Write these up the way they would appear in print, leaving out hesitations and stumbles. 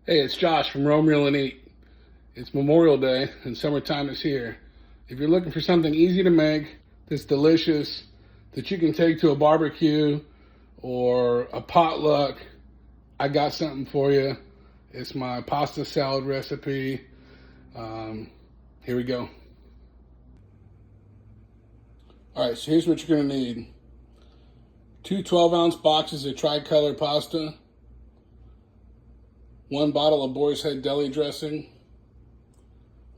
Hey, it's Josh from Roam Reel and Eat. It's Memorial Day and summertime is here. If you're looking for something easy to make, that's delicious, that you can take to a barbecue or a potluck, I got something for you. It's my pasta salad recipe. Here we go. All right, so here's what you're gonna need. 2 12-ounce boxes of tricolor pasta, 1 bottle of Boar's Head Deli dressing,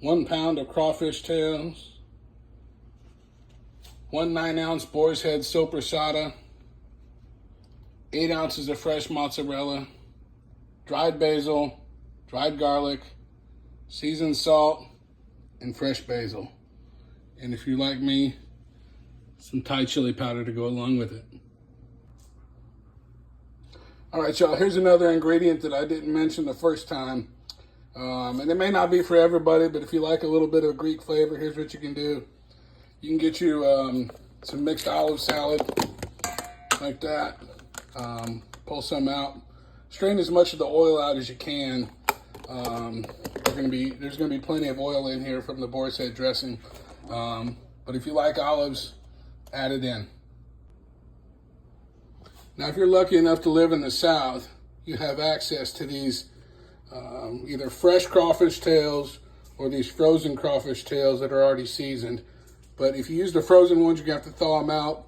1 pound of crawfish tails, 1 9-ounce Boar's Head Soppressata, 8 ounces of fresh mozzarela, dried basil, dried garlic, seasoned salt, and fresh basil. And if you like me, some Thai chili powder to go along with it. All right, y'all, here's another ingredient that I didn't mention the first time. And it may not be for everybody, but if you like a little bit of Greek flavor, here's what you can do. You can get you some mixed olive salad, like that. Pull some out. Strain as much of the oil out as you can. There's gonna be plenty of oil in here from the Boar's Head dressing. But if you like olives, add it in. Now, if you're lucky enough to live in the South, you have access to these either fresh crawfish tails or these frozen crawfish tails that are already seasoned. But if you use the frozen ones, you're gonna have to thaw them out.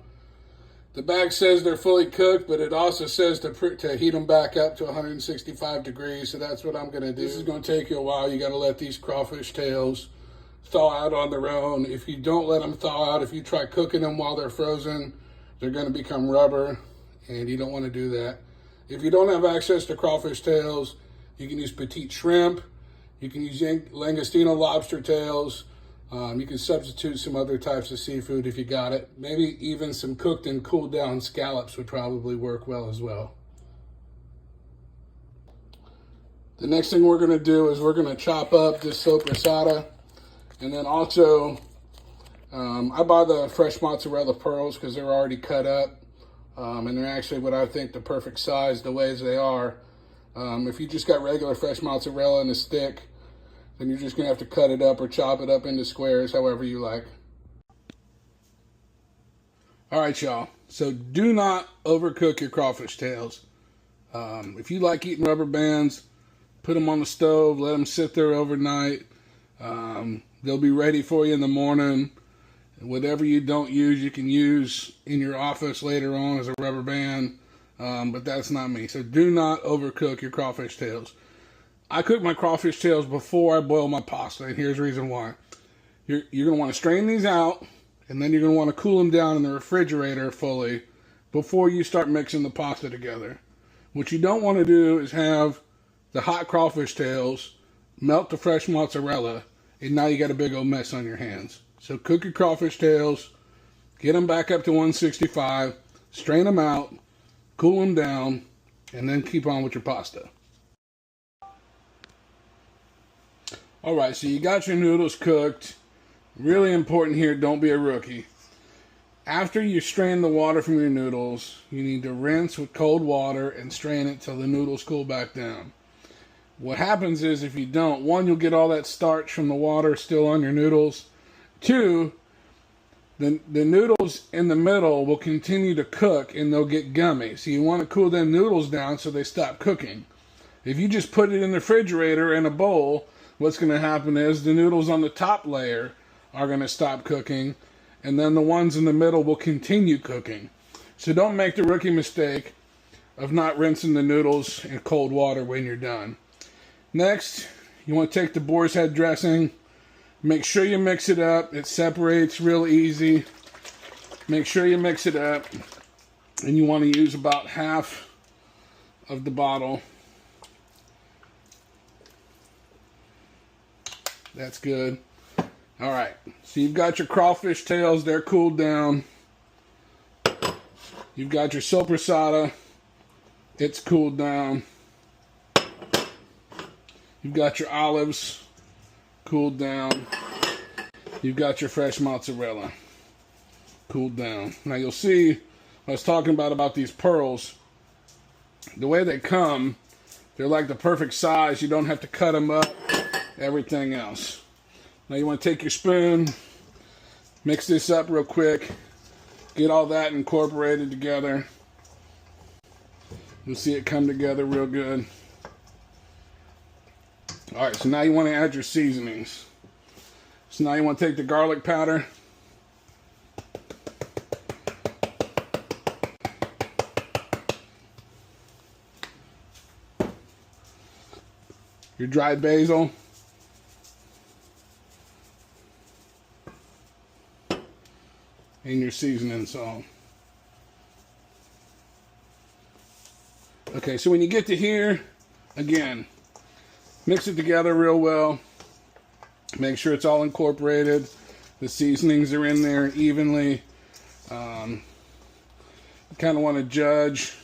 The bag says they're fully cooked, but it also says to heat them back up to 165 degrees. So that's what I'm gonna do. This is gonna take you a while. You gotta let these crawfish tails thaw out on their own. If you don't let them thaw out, if you try cooking them while they're frozen, they're gonna become rubber, and you don't want to do that. If you don't have access to crawfish tails, you can use petite shrimp. You can use Langostino lobster tails. You can substitute some other types of seafood if you got it. Maybe even some cooked and cooled down scallops would probably work well as well. The next thing we're going to do is we're going to chop up this soppressata. And then also, I buy the fresh mozzarella pearls because they're already cut up. And they're actually what I think the perfect size, the ways they are. If you just got regular fresh mozzarella in a stick, then you're just gonna have to cut it up or chop it up into squares, however you like. All right, y'all. So do not overcook your crawfish tails. If you like eating rubber bands, put them on the stove, let them sit there overnight. They'll be ready for you in the morning. Whatever you don't use, you can use in your office later on as a rubber band, but that's not me. So do not overcook your crawfish tails. I cook my crawfish tails before I boil my pasta, and here's the reason why. You're going to want to strain these out, and then you're going to want to cool them down in the refrigerator fully before you start mixing the pasta together. What you don't want to do is have the hot crawfish tails, melt the fresh mozzarella, and now you got a big old mess on your hands. So cook your crawfish tails, get them back up to 165, strain them out, cool them down, and then keep on with your pasta. All right, so you got your noodles cooked. Really important here, don't be a rookie. After you strain the water from your noodles, you need to rinse with cold water and strain it till the noodles cool back down. What happens is if you don't, one, you'll get all that starch from the water still on your noodles. 2, the noodles in the middle will continue to cook and they'll get gummy. So you want to cool them noodles down so they stop cooking. If you just put it in the refrigerator in a bowl, what's going to happen is the noodles on the top layer are going to stop cooking, and then the ones in the middle will continue cooking. So don't make the rookie mistake of not rinsing the noodles in cold water when you're done. Next, you want to take the Boar's Head dressing. Make sure you mix it up. It separates real easy. Make sure you mix it up. And you want to use about half of the bottle. That's good. All right. So you've got your crawfish tails. They're cooled down. You've got your soppressata. It's cooled down. You've got your olives. Cooled down. You've got your fresh mozzarella. Cooled down. Now you'll see, I was talking about these pearls. The way they come, They're like the perfect size. You don't have to cut them up, everything else. Now you want to take your spoon, mix this up real quick, get all that incorporated together. You'll see it come together real good. All right, so now you want to add your seasonings. So now you want to take the garlic powder, your dried basil, and your seasoning salt. Okay, so when you get to here, again, mix it together real well. Make sure it's all incorporated. The seasonings are in there evenly. You kind of want to judge.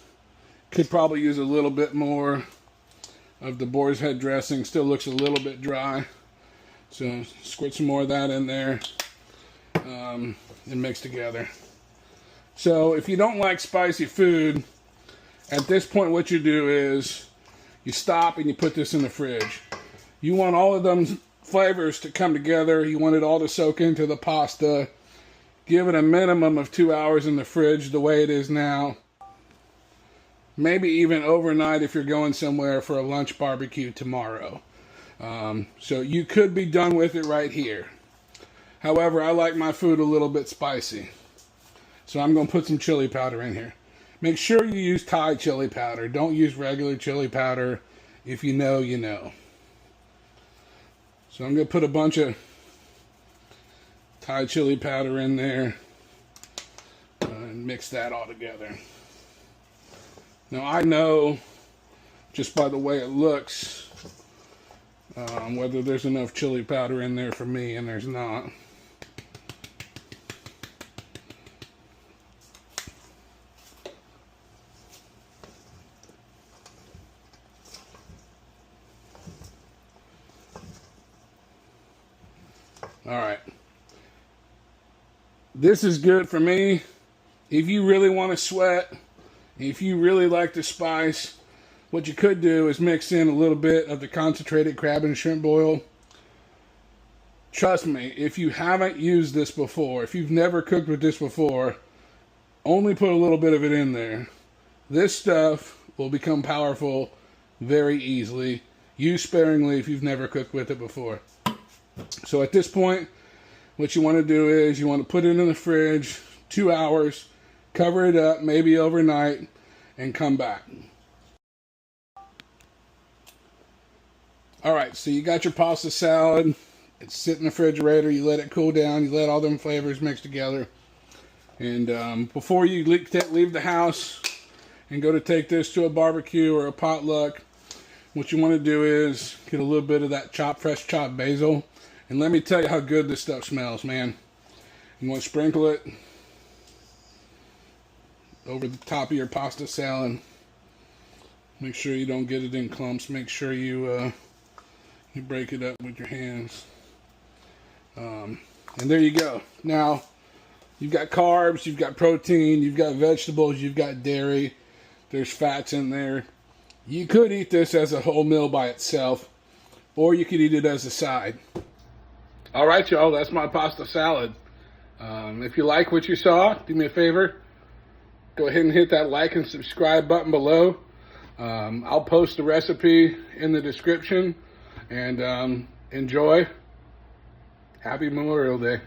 Could probably use a little bit more of the boar's head dressing. Still looks a little bit dry. So squirt some more of that in there and mix together. So if you don't like spicy food, at this point what you do is you stop and you put this in the fridge. You want all of them flavors to come together. You want it all to soak into the pasta. Give it a minimum of 2 hours in the fridge the way it is now. Maybe even overnight if you're going somewhere for a lunch barbecue tomorrow. So you could be done with it right here. However, I like my food a little bit spicy. So I'm going to put some chili powder in here. Make sure you use Thai chili powder. Don't use regular chili powder. If you know, you know. So I'm going to put a bunch of Thai chili powder in there and mix that all together. Now I know just by the way it looks whether there's enough chili powder in there for me, and there's not. All right. This is good for me. If you really want to sweat, if you really like the spice, what you could do is mix in a little bit of the concentrated crab and shrimp oil. Trust me, if you haven't used this before, if you've never cooked with this before, only put a little bit of it in there. This stuff will become powerful very easily. Use sparingly if you've never cooked with it before. So at this point, what you want to do is you want to put it in the fridge 2 hours, cover it up, maybe overnight, and come back. Alright, so you got your pasta salad. It's sitting in the refrigerator. You let it cool down. You let all them flavors mix together. And before you leave the house and go to take this to a barbecue or a potluck, what you want to do is get a little bit of that fresh chopped basil. And let me tell you how good this stuff smells, man. You want to sprinkle it over the top of your pasta salad. Make sure you don't get it in clumps. Make sure you break it up with your hands. And there you go. Now, you've got carbs, you've got protein, you've got vegetables, you've got dairy. There's fats in there. You could eat this as a whole meal by itself, or you could eat it as a side. Alright, y'all, that's my pasta salad. If you like what you saw, do me a favor. Go ahead and hit that like and subscribe button below. I'll post the recipe in the description. And enjoy. Happy Memorial Day.